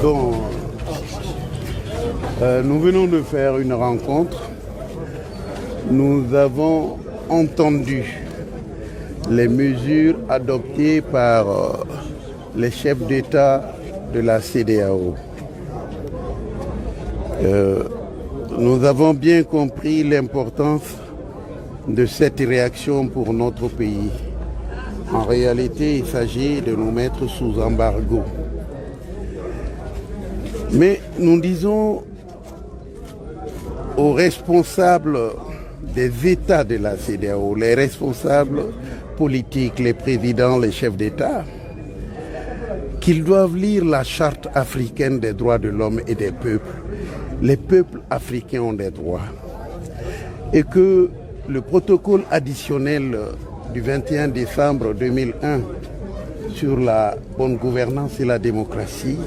Bon, nous venons de faire une rencontre. Nous avons entendu les mesures adoptées par les chefs d'État de la CEDEAO. Nous avons bien compris l'importance de cette réaction pour notre pays. En réalité, il s'agit de nous mettre sous embargo. Mais nous disons aux responsables des États de la CEDEAO, les responsables politiques, les présidents, les chefs d'État, qu'ils doivent lire la Charte africaine des droits de l'homme et des peuples. Les peuples africains ont des droits. Et que le protocole additionnel du 21 décembre 2001 sur la bonne gouvernance et la démocratie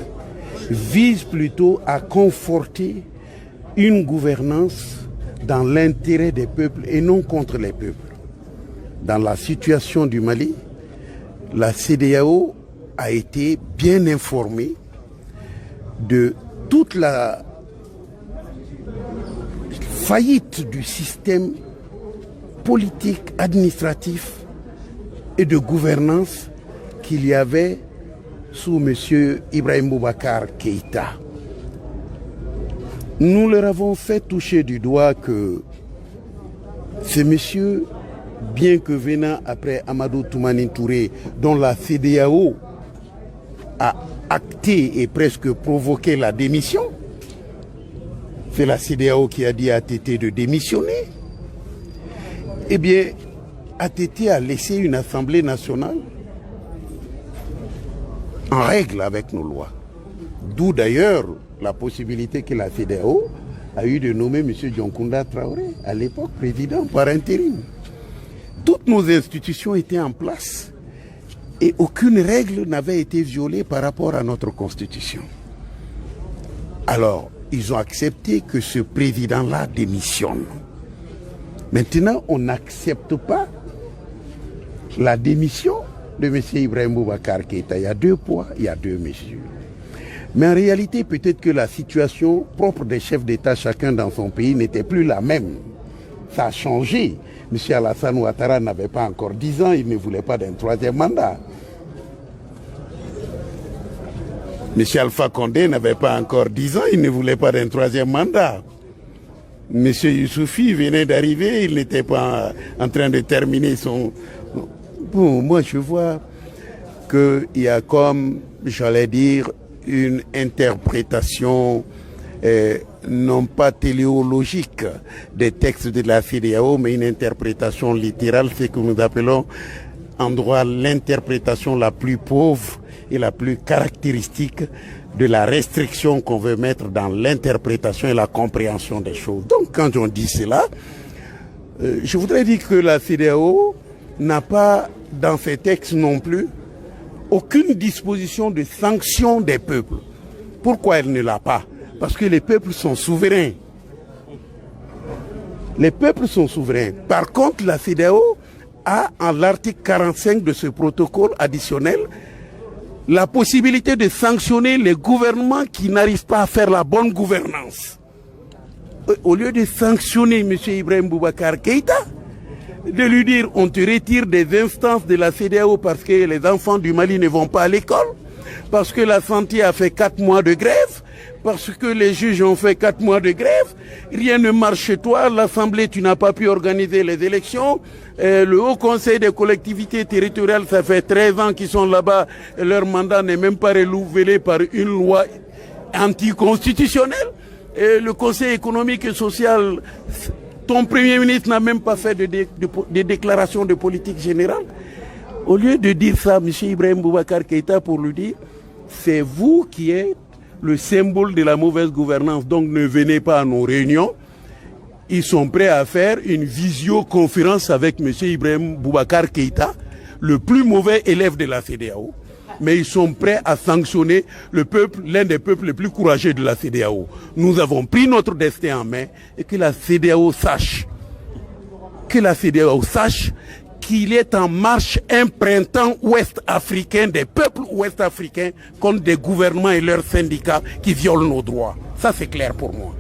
vise plutôt à conforter une gouvernance dans l'intérêt des peuples et non contre les peuples. Dans la situation du Mali, la CEDEAO a été bien informée de toute la faillite du système politique, administratif et de gouvernance qu'il y avait sous M. Ibrahim Boubacar Keïta. Nous leur avons fait toucher du doigt que ce monsieur, bien que venant après Amadou Toumani Touré, dont la CEDEAO a acté et presque provoqué la démission, c'est la CEDEAO qui a dit à ATT de démissionner. Eh bien, ATT a laissé une Assemblée nationale en règle avec nos lois. D'où d'ailleurs la possibilité que la CEDEAO a eu de nommer M. Dioncounda Traoré, à l'époque président par intérim. Toutes nos institutions étaient en place et aucune règle n'avait été violée par rapport à notre constitution. Alors, ils ont accepté que ce président-là démissionne. Maintenant, on n'accepte pas la démission de M. Ibrahim Boubacar Keïta. Il y a deux poids, il y a deux mesures. Mais en réalité, peut-être que la situation propre des chefs d'État, chacun dans son pays, n'était plus la même. Ça a changé. M. Alassane Ouattara n'avait pas encore 10 ans, il ne voulait pas d'un troisième mandat. M. Alpha Condé n'avait pas encore 10 ans, il ne voulait pas d'un troisième mandat. M. Youssouphi venait d'arriver, il n'était pas en train de terminer son... Bon, moi je vois qu'il y a comme, j'allais dire, une interprétation non pas téléologique des textes de la CEDEAO, mais une interprétation littérale, ce que nous appelons en droit l'interprétation la plus pauvre et la plus caractéristique de la restriction qu'on veut mettre dans l'interprétation et la compréhension des choses. Donc quand on dit cela, je voudrais dire que la CEDEAO n'a pas dans ses textes non plus aucune disposition de sanction des peuples. Pourquoi elle ne l'a pas? Parce que les peuples sont souverains. Les peuples sont souverains. Par contre, la CEDEAO a, en l'article 45 de ce protocole additionnel, la possibilité de sanctionner les gouvernements qui n'arrivent pas à faire la bonne gouvernance. Au lieu de sanctionner M. Ibrahim Boubacar Keïta, de lui dire on te retire des instances de la CEDEAO parce que les enfants du Mali ne vont pas à l'école, parce que la santé a fait 4 mois de grève, parce que les juges ont fait 4 mois de grève, rien ne marche chez toi, l'Assemblée, tu n'as pas pu organiser les élections, le Haut Conseil des collectivités territoriales, ça fait 13 ans qu'ils sont là-bas, leur mandat n'est même pas renouvelé par une loi anticonstitutionnelle, et le Conseil économique et social, ton Premier ministre n'a même pas fait de déclaration de politique générale. Au lieu de dire ça, M. Ibrahim Boubacar Keïta, pour lui dire, c'est vous qui êtes le symbole de la mauvaise gouvernance, donc ne venez pas à nos réunions. Ils sont prêts à faire une visioconférence avec M. Ibrahim Boubacar Keïta, le plus mauvais élève de la CEDEAO. Mais ils sont prêts à sanctionner le peuple, l'un des peuples les plus courageux de la CEDEAO. Nous avons pris notre destin en main et que la CEDEAO sache qu'il est en marche un printemps ouest-africain, des peuples ouest-africains contre des gouvernements et leurs syndicats qui violent nos droits. Ça, c'est clair pour moi.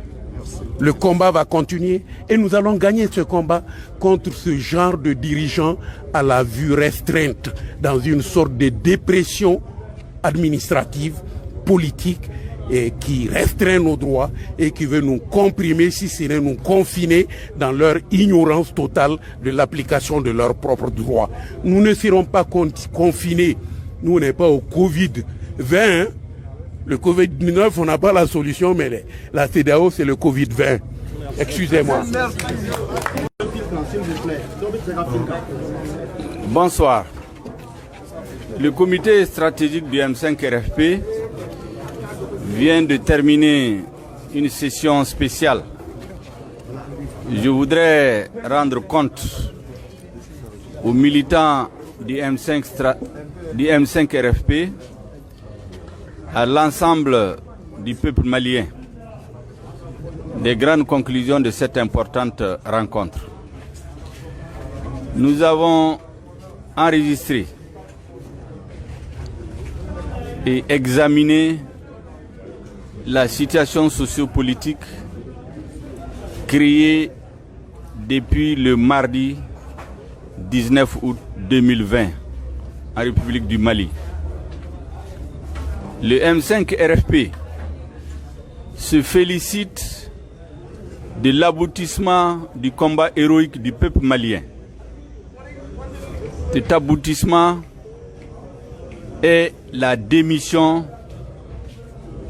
Le combat va continuer et nous allons gagner ce combat contre ce genre de dirigeants à la vue restreinte, dans une sorte de dépression administrative, politique, et qui restreint nos droits et qui veut nous comprimer, si ce n'est nous confiner dans leur ignorance totale de l'application de leurs propres droits. Nous ne serons pas confinés. Nous, on n'est pas au Covid-20. Le Covid-19, on n'a pas la solution, mais la CEDEAO, c'est le Covid-20. Excusez-moi. Bonsoir. Le comité stratégique du M5 RFP vient de terminer une session spéciale. Je voudrais rendre compte aux militants du M5 RFP, à l'ensemble du peuple malien, des grandes conclusions de cette importante rencontre. Nous avons enregistré et examiné la situation sociopolitique créée depuis le mardi 19 août 2020 en République du Mali. Le M5 RFP se félicite de l'aboutissement du combat héroïque du peuple malien. Cet aboutissement est la démission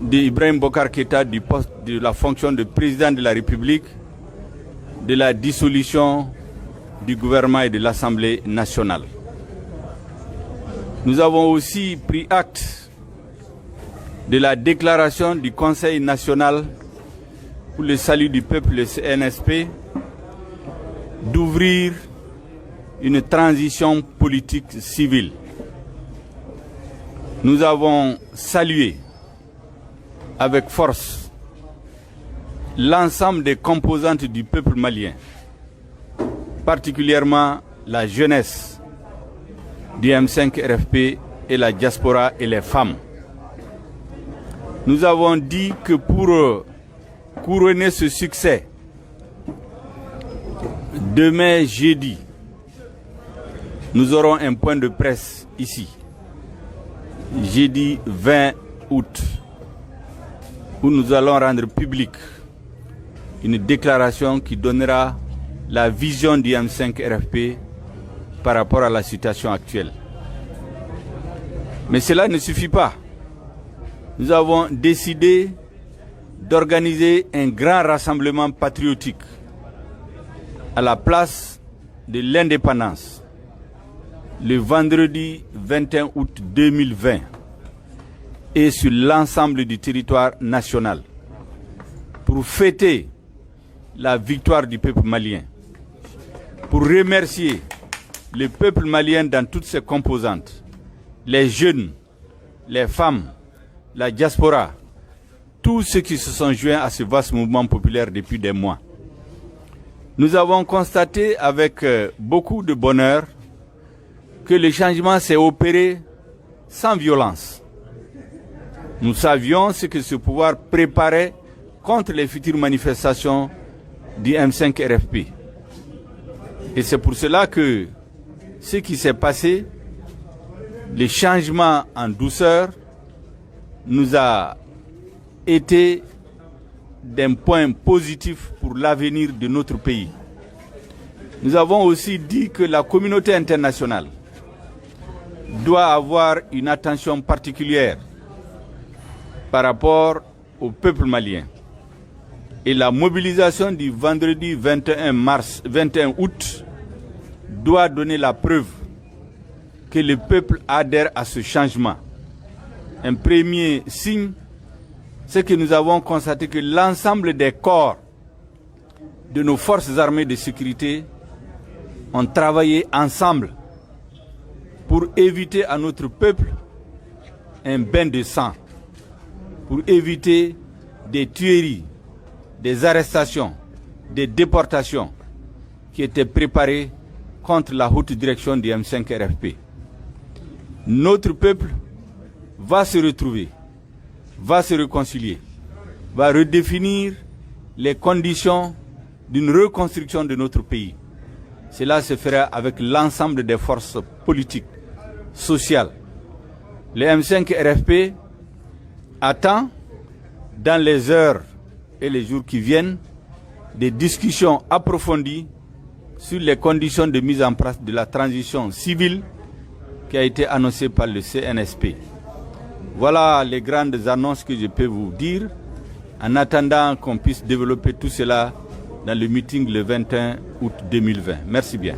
d'Ibrahim Bokar Keïta du poste de la fonction de président de la République, de la dissolution du gouvernement et de l'Assemblée nationale. Nous avons aussi pris acte de la déclaration du Conseil national pour le salut du peuple, le CNSP, d'ouvrir une transition politique civile. Nous avons salué avec force l'ensemble des composantes du peuple malien, particulièrement la jeunesse du M5 RFP et la diaspora et les femmes. Nous avons dit que pour couronner ce succès, demain jeudi, nous aurons un point de presse ici, jeudi 20 août, où nous allons rendre public une déclaration qui donnera la vision du M5 RFP par rapport à la situation actuelle. Mais cela ne suffit pas. Nous avons décidé d'organiser un grand rassemblement patriotique à la place de l'indépendance le vendredi 21 août 2020 et sur l'ensemble du territoire national pour fêter la victoire du peuple malien, pour remercier le peuple malien dans toutes ses composantes, les jeunes, les femmes, la diaspora, tous ceux qui se sont joints à ce vaste mouvement populaire depuis des mois. Nous avons constaté avec beaucoup de bonheur que le changement s'est opéré sans violence. Nous savions ce que ce pouvoir préparait contre les futures manifestations du M5 RFP. Et c'est pour cela que ce qui s'est passé, les changements en douceur, nous a été d'un point positif pour l'avenir de notre pays. Nous avons aussi dit que la communauté internationale doit avoir une attention particulière par rapport au peuple malien. Et la mobilisation du vendredi 21 août doit donner la preuve que le peuple adhère à ce changement. Un premier signe, c'est que nous avons constaté que l'ensemble des corps de nos forces armées de sécurité ont travaillé ensemble pour éviter à notre peuple un bain de sang, pour éviter des tueries, des arrestations, des déportations qui étaient préparées contre la haute direction du M5 RFP. Notre peuple va se retrouver, va se réconcilier, va redéfinir les conditions d'une reconstruction de notre pays. Cela se fera avec l'ensemble des forces politiques, sociales. Le M5 RFP attend, dans les heures et les jours qui viennent, des discussions approfondies sur les conditions de mise en place de la transition civile qui a été annoncée par le CNSP. Voilà les grandes annonces que je peux vous dire, en attendant qu'on puisse développer tout cela dans le meeting le 21 août 2020. Merci bien.